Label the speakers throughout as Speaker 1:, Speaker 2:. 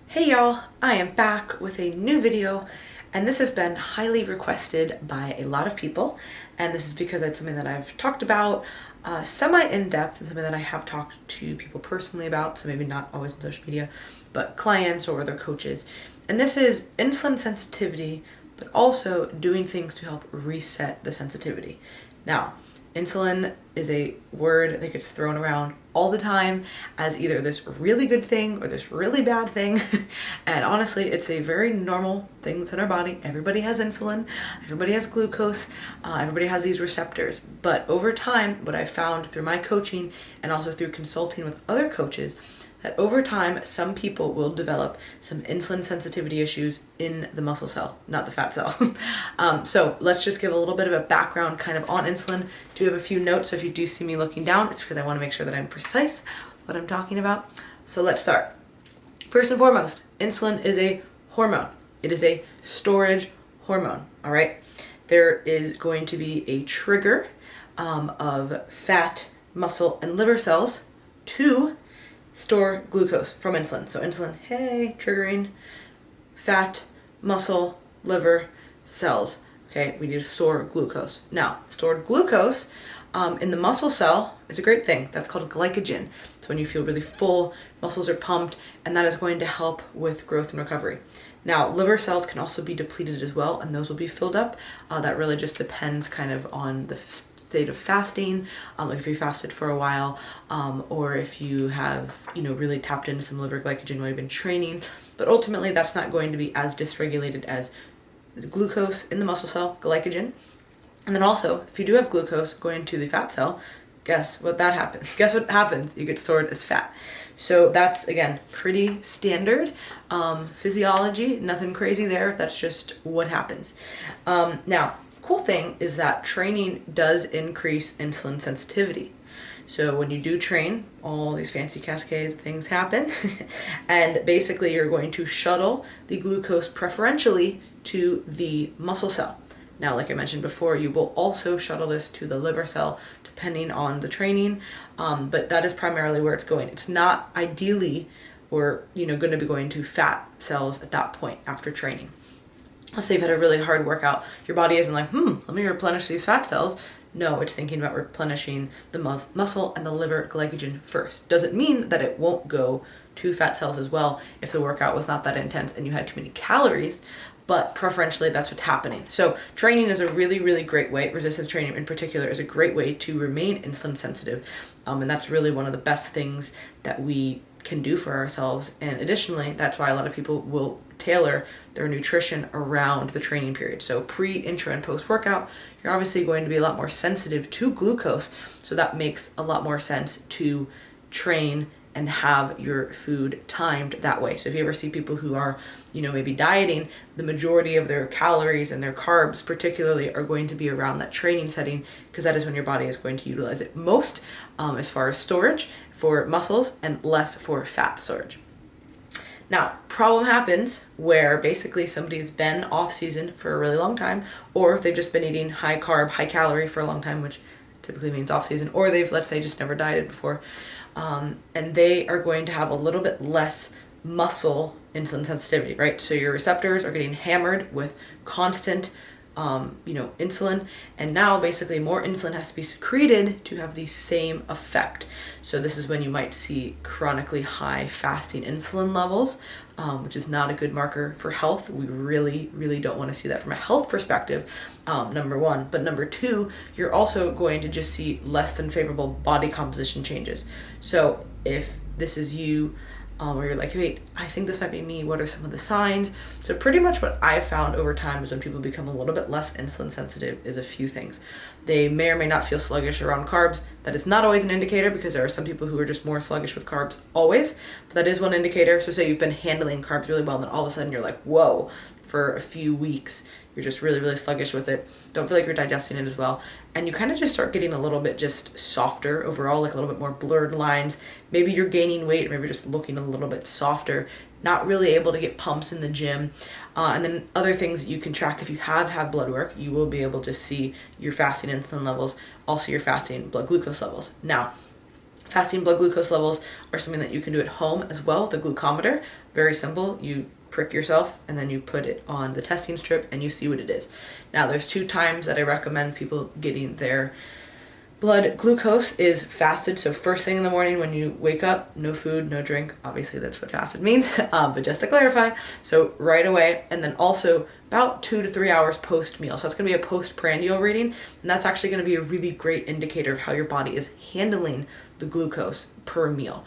Speaker 1: Hey y'all, I am back with a new video, and this has been highly requested by a lot of people, and this is because it's something that I've talked about semi-in-depth and something that I have talked to people personally about, so maybe not always on social media, but clients or other coaches. And this is insulin sensitivity, but also doing things to help reset the sensitivity. Now, insulin is a word that gets thrown around all the time as either this really good thing or this really bad thing. And honestly, it's a very normal thing that's in our body. Everybody has insulin, everybody has glucose, everybody has these receptors. But over time, what I've found through my coaching and also through consulting with other coaches, that over time, some people will develop some insulin sensitivity issues in the muscle cell, not the fat cell. So let's just give a little bit of a background kind of on insulin. Do have a few notes, so if you do see me looking down, it's because I want to make sure that I'm precise what I'm talking about. So let's start. First and foremost, insulin is a hormone. It is a storage hormone, all right? There is going to be a trigger of fat, muscle, and liver cells to store glucose from insulin. So insulin, hey, triggering fat, muscle, liver, cells. Okay, we need to store glucose. Now, stored glucose in the muscle cell is a great thing. That's called glycogen. So when you feel really full, muscles are pumped, and that is going to help with growth and recovery. Now, liver cells can also be depleted as well, and those will be filled up. That really just depends kind of on the state of fasting, like if you fasted for a while, or if you have, really tapped into some liver glycogen while you've been training. But ultimately, that's not going to be as dysregulated as the glucose in the muscle cell, glycogen. And then also, if you do have glucose going to the fat cell, guess what happens? You get stored as fat. So that's, again, pretty standard physiology, nothing crazy there. That's just what happens. Now, cool thing is that training does increase insulin sensitivity. So when you do train, all these fancy cascades things happen, and basically you're going to shuttle the glucose preferentially to the muscle cell. Now, like I mentioned before, you will also shuttle this to the liver cell depending on the training, but that is primarily where it's going. It's not ideally or going to be going to fat cells at that point after training. Let's say you've had a really hard workout, your body isn't like, let me replenish these fat cells. No, it's thinking about replenishing the muscle and the liver glycogen first. Doesn't mean that it won't go to fat cells as well if the workout was not that intense and you had too many calories, but preferentially that's what's happening. So training is a really, really great way, resistance training in particular is a great way to remain insulin sensitive. And that's really one of the best things that we can do for ourselves. And additionally, that's why a lot of people will tailor their nutrition around the training period. So pre, intra, and post workout, you're obviously going to be a lot more sensitive to glucose. So that makes a lot more sense to train and have your food timed that way. So if you ever see people who are, maybe dieting, the majority of their calories and their carbs particularly are going to be around that training setting, because that is when your body is going to utilize it most as far as storage for muscles and less for fat storage. Now, problem happens where basically somebody's been off season for a really long time, or they've just been eating high carb, high calorie for a long time, which typically means off season, or they've, let's say, just never dieted before. And they are going to have a little bit less muscle insulin sensitivity, right? So your receptors are getting hammered with constant, insulin, and now basically more insulin has to be secreted to have the same effect. So this is when you might see chronically high fasting insulin levels, which is not a good marker for health. We really, really don't want to see that from a health perspective, number one. But number two, you're also going to just see less than favorable body composition changes. So if this is you, where you're like, wait, I think this might be me, what are some of the signs? So pretty much what I've found over time is when people become a little bit less insulin sensitive is a few things. They may or may not feel sluggish around carbs. That is not always an indicator, because there are some people who are just more sluggish with carbs always, but that is one indicator. So say you've been handling carbs really well, and then all of a sudden you're like, whoa, for a few weeks, you're just really, really sluggish with it. Don't feel like you're digesting it as well. And you kind of just start getting a little bit just softer overall, like a little bit more blurred lines. Maybe you're gaining weight, or maybe just looking a little bit softer, not really able to get pumps in the gym. And then other things you can track if you have had blood work, you will be able to see your fasting insulin levels, also your fasting blood glucose levels. Now, fasting blood glucose levels are something that you can do at home as well with a glucometer. very simple. You prick yourself and then you put it on the testing strip and you see what it is. Now there's 2 times that I recommend people getting their blood glucose is fasted. So first thing in the morning when you wake up, no food, no drink. Obviously that's what fasted means, but just to clarify. So right away, and then also about 2 to 3 hours post meal. So that's gonna be a postprandial reading, and that's actually gonna be a really great indicator of how your body is handling the glucose per meal.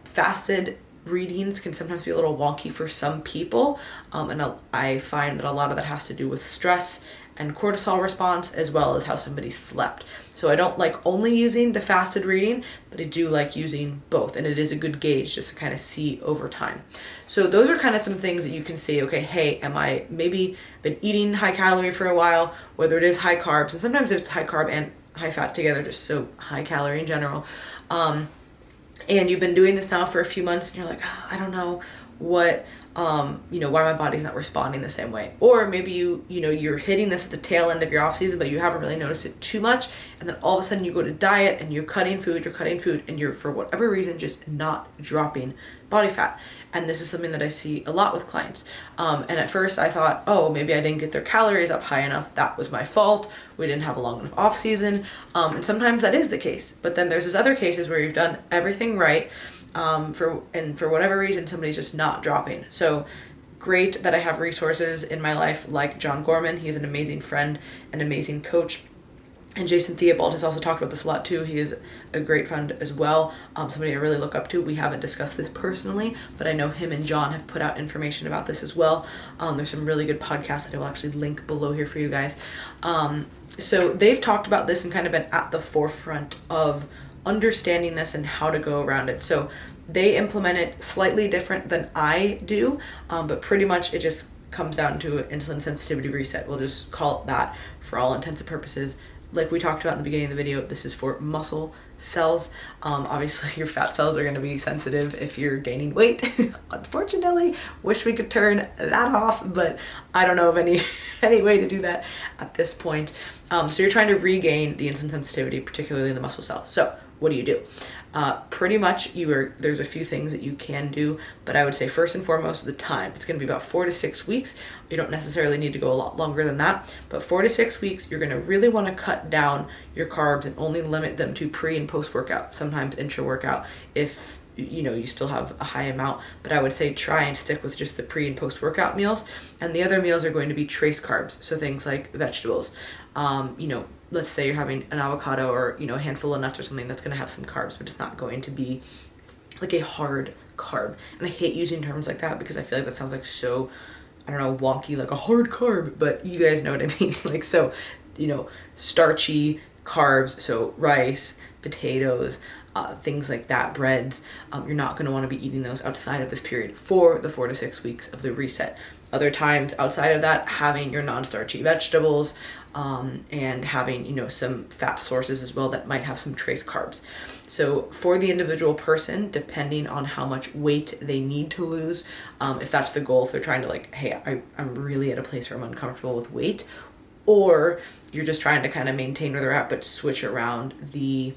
Speaker 1: Fasted readings can sometimes be a little wonky for some people, and I find that a lot of that has to do with stress and cortisol response, as well as how somebody slept. So I don't like only using the fasted reading, but I do like using both, and it is a good gauge just to kind of see over time. So those are kind of some things that you can see, okay, hey, am I maybe been eating high calorie for a while, whether it is high carbs, and sometimes it's high carb and high fat together, just so high calorie in general. And you've been doing this now for a few months and you're like, oh, I don't know what, why my body's not responding the same way. Or maybe you're hitting this at the tail end of your off season, but you haven't really noticed it too much. And then all of a sudden you go to diet and you're cutting food, and you're for whatever reason, just not dropping body fat. And this is something that I see a lot with clients. And at first I thought, oh, maybe I didn't get their calories up high enough. That was my fault. We didn't have a long enough off season. And sometimes that is the case. But then there's these other cases where you've done everything right. For whatever reason, somebody's just not dropping. So great that I have resources in my life like John Gorman. He's an amazing friend, an amazing coach. And Jason Theobald has also talked about this a lot too. He is a great friend as well. Somebody I really look up to. We haven't discussed this personally, but I know him and John have put out information about this as well. There's some really good podcasts that I will actually link below here for you guys. So they've talked about this and kind of been at the forefront of understanding this and how to go around it. So they implement it slightly different than I do, but pretty much it just comes down to an insulin sensitivity reset. We'll just call it that for all intents and purposes. Like we talked about in the beginning of the video, this is for muscle cells. Obviously your fat cells are going to be sensitive if you're gaining weight. Unfortunately, wish we could turn that off, but I don't know of any way to do that at this point. So you're trying to regain the insulin sensitivity, particularly in the muscle cells. So what do? Pretty much there's a few things that you can do, but I would say first and foremost the time. It's going to be about 4 to 6 weeks. You don't necessarily need to go a lot longer than that, but 4 to 6 weeks, you're going to really want to cut down your carbs and only limit them to pre and post workout, sometimes intra workout if you still have a high amount, but I would say try and stick with just the pre and post workout meals. And the other meals are going to be trace carbs. So things like vegetables, let's say you're having an avocado or, a handful of nuts or something that's going to have some carbs, but it's not going to be like a hard carb. And I hate using terms like that because I feel like that sounds like so, I don't know, wonky, like a hard carb, but you guys know what I mean. Like, so, starchy carbs, so rice, potatoes, things like that, breads, you're not going to want to be eating those outside of this period for the 4 to 6 weeks of the reset. Other times outside of that, having your non-starchy vegetables, and having, some fat sources as well that might have some trace carbs. So for the individual person, depending on how much weight they need to lose, if that's the goal, if they're trying to like, hey, I'm really at a place where I'm uncomfortable with weight, or you're just trying to kind of maintain where they're at, but switch around the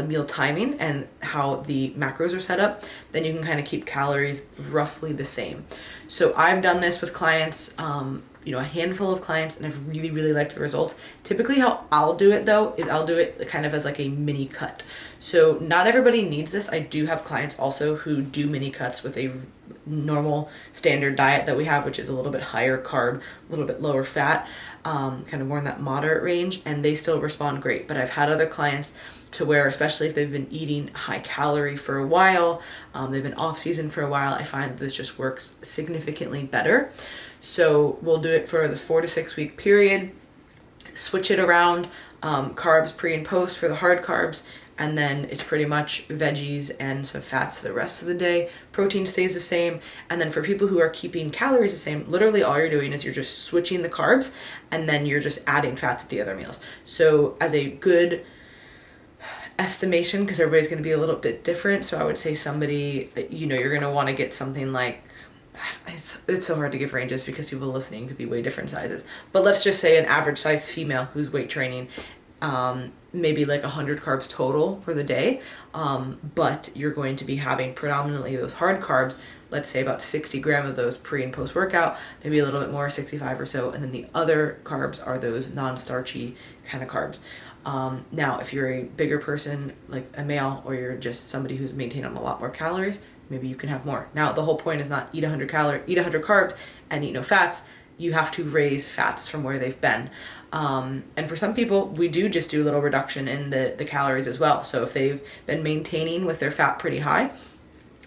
Speaker 1: meal timing and how the macros are set up, then you can kind of keep calories roughly the same. So I've done this with clients, a handful of clients, and I've really, really liked the results. Typically how I'll do it though, is I'll do it kind of as like a mini cut. So not everybody needs this. I do have clients also who do mini cuts with a normal standard diet that we have, which is a little bit higher carb, a little bit lower fat, kind of more in that moderate range, and they still respond great. But I've had other clients to where, especially if they've been eating high calorie for a while, they've been off season for a while, I find that this just works significantly better. So we'll do it for this 4 to 6 week period, switch it around, carbs pre and post for the hard carbs, and then it's pretty much veggies and some fats the rest of the day. Protein stays the same. And then for people who are keeping calories the same, literally all you're doing is you're just switching the carbs and then you're just adding fats at the other meals. So as a good estimation, because everybody's going to be a little bit different, so I would say somebody, you're going to want to get something like, it's so hard to give ranges because people listening could be way different sizes, but let's just say an average size female who's weight training, maybe like 100 carbs total for the day, but you're going to be having predominantly those hard carbs, let's say about 60 grams of those pre and post workout, maybe a little bit more, 65 or so, and then the other carbs are those non-starchy kind of carbs. Now, if you're a bigger person, like a male, or you're just somebody who's maintaining on a lot more calories, maybe you can have more. Now, the whole point is not eat 100 carbs and eat no fats. You have to raise fats from where they've been. And for some people, we do just do a little reduction in the calories as well. So if they've been maintaining with their fat pretty high,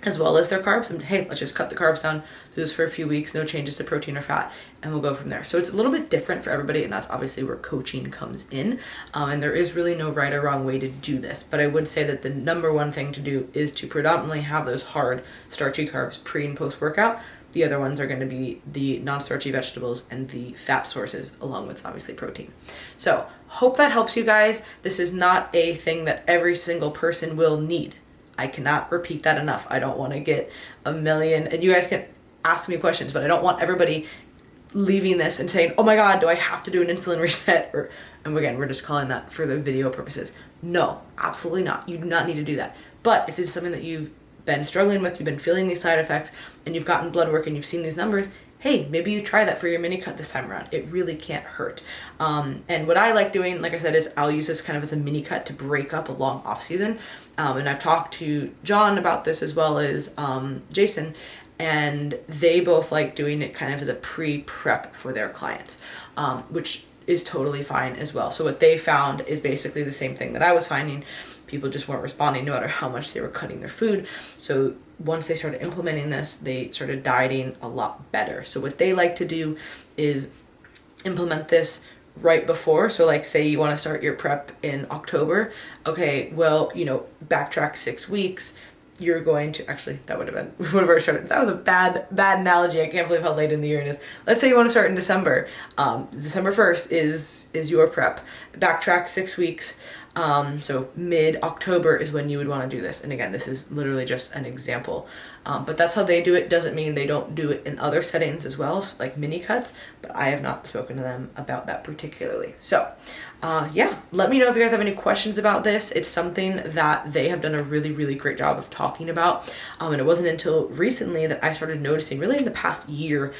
Speaker 1: as well as their carbs, and hey, let's just cut the carbs down, do this for a few weeks, no changes to protein or fat, and we'll go from there. So it's a little bit different for everybody, and that's obviously where coaching comes in. And there is really no right or wrong way to do this, but I would say that the number one thing to do is to predominantly have those hard starchy carbs pre and post workout. The other ones are going to be the non-starchy vegetables and the fat sources, along with obviously protein. So hope that helps you guys. This is not a thing that every single person will need. I cannot repeat that enough. I don't want to get a million, and you guys can ask me questions, but I don't want everybody leaving this and saying, oh my God, do I have to do an insulin reset? And again, we're just calling that for the video purposes. No, absolutely not. You do not need to do that. But if this is something that you've been struggling with, you've been feeling these side effects, and you've gotten blood work and you've seen these numbers, hey, maybe you try that for your mini cut this time around. It really can't hurt. And what I like doing, like I said, is I'll use this kind of as a mini cut to break up a long off season. And I've talked to John about this as well as Jason, and they both like doing it kind of as a pre-prep for their clients, which is totally fine as well. So what they found is basically the same thing that I was finding. People just weren't responding no matter how much they were cutting their food. So once they started implementing this, they started dieting a lot better. So what they like to do is implement this right before. So like say you want to start your prep in October. Okay, well, backtrack 6 weeks. You're going to, actually, that would have already started. That was a bad analogy. I can't believe how late in the year it is. Let's say you want to start in December. December 1st is your prep. Backtrack 6 weeks. So mid-October is when you would want to do this. And again, this is literally just an example. But that's how they do it. Doesn't mean they don't do it in other settings as well, like mini cuts, but I have not spoken to them about that particularly. So yeah, let me know if you guys have any questions about this. It's something that they have done a really, really great job of talking about. And it wasn't until recently that I started noticing, really in the past year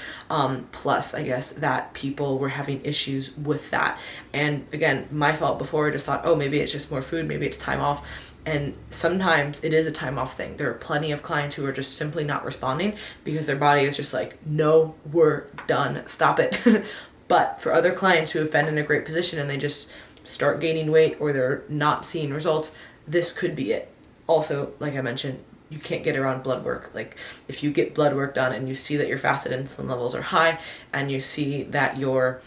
Speaker 1: plus, I guess, that people were having issues with that. And again, my fault before, I just thought, oh, maybe it's just more food, maybe it's time off. And sometimes it is a time off thing. There are plenty of clients who are just simply not responding because their body is just like, no, we're done, stop it. But for other clients who have been in a great position and they just start gaining weight or they're not seeing results, this could be it. Also, like I mentioned, you can't get around blood work. Like if you get blood work done and you see that your fasted insulin levels are high and you see that your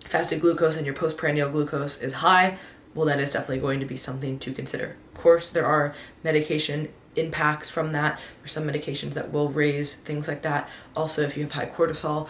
Speaker 1: fasted glucose and your postprandial glucose is high, well, that is definitely going to be something to consider. Of course, there are medication impacts from that. There's some medications that will raise things like that. Also, if you have high cortisol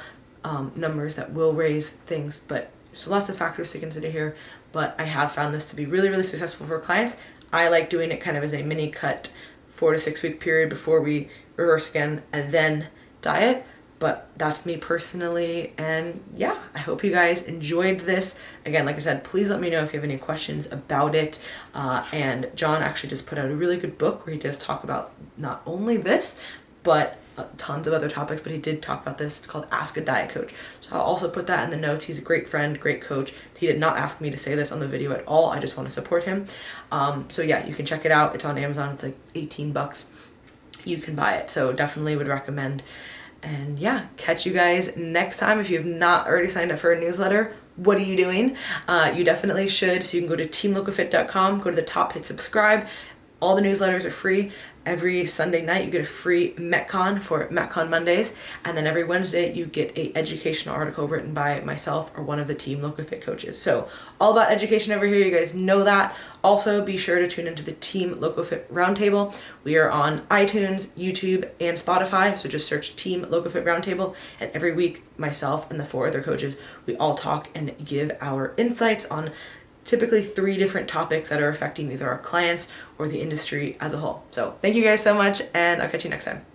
Speaker 1: numbers, that will raise things, but there's lots of factors to consider here. But I have found this to be really, really successful for clients. I like doing it kind of as a mini cut 4 to 6 week period before we reverse again and then diet. But that's me personally, and yeah, I hope you guys enjoyed this. Again, like I said, please let me know if you have any questions about it. And John actually just put out a really good book where he does talk about not only this, but tons of other topics, but he did talk about this. It's called Ask a Diet Coach. So I'll also put that in the notes. He's a great friend, great coach. He did not ask me to say this on the video at all. I just want to support him. So yeah, you can check it out. It's on Amazon. It's like 18 bucks. You can buy it. So definitely would recommend. And yeah, catch you guys next time. If you have not already signed up for a newsletter, what are you doing? You definitely should. So you can go to teamlocofit.com, go to the top, hit subscribe. All the newsletters are free. Every Sunday night you get a free Metcon for Metcon Mondays, and then every Wednesday you get a educational article written by myself or one of the Team LocoFit coaches. So all about education over here, you guys know that. Also be sure to tune into the Team LocoFit Roundtable. We are on iTunes, YouTube, and Spotify, so just search Team LocoFit Roundtable, and every week myself and the 4 other coaches, we all talk and give our insights on typically 3 different topics that are affecting either our clients or the industry as a whole. So thank you guys so much, and I'll catch you next time.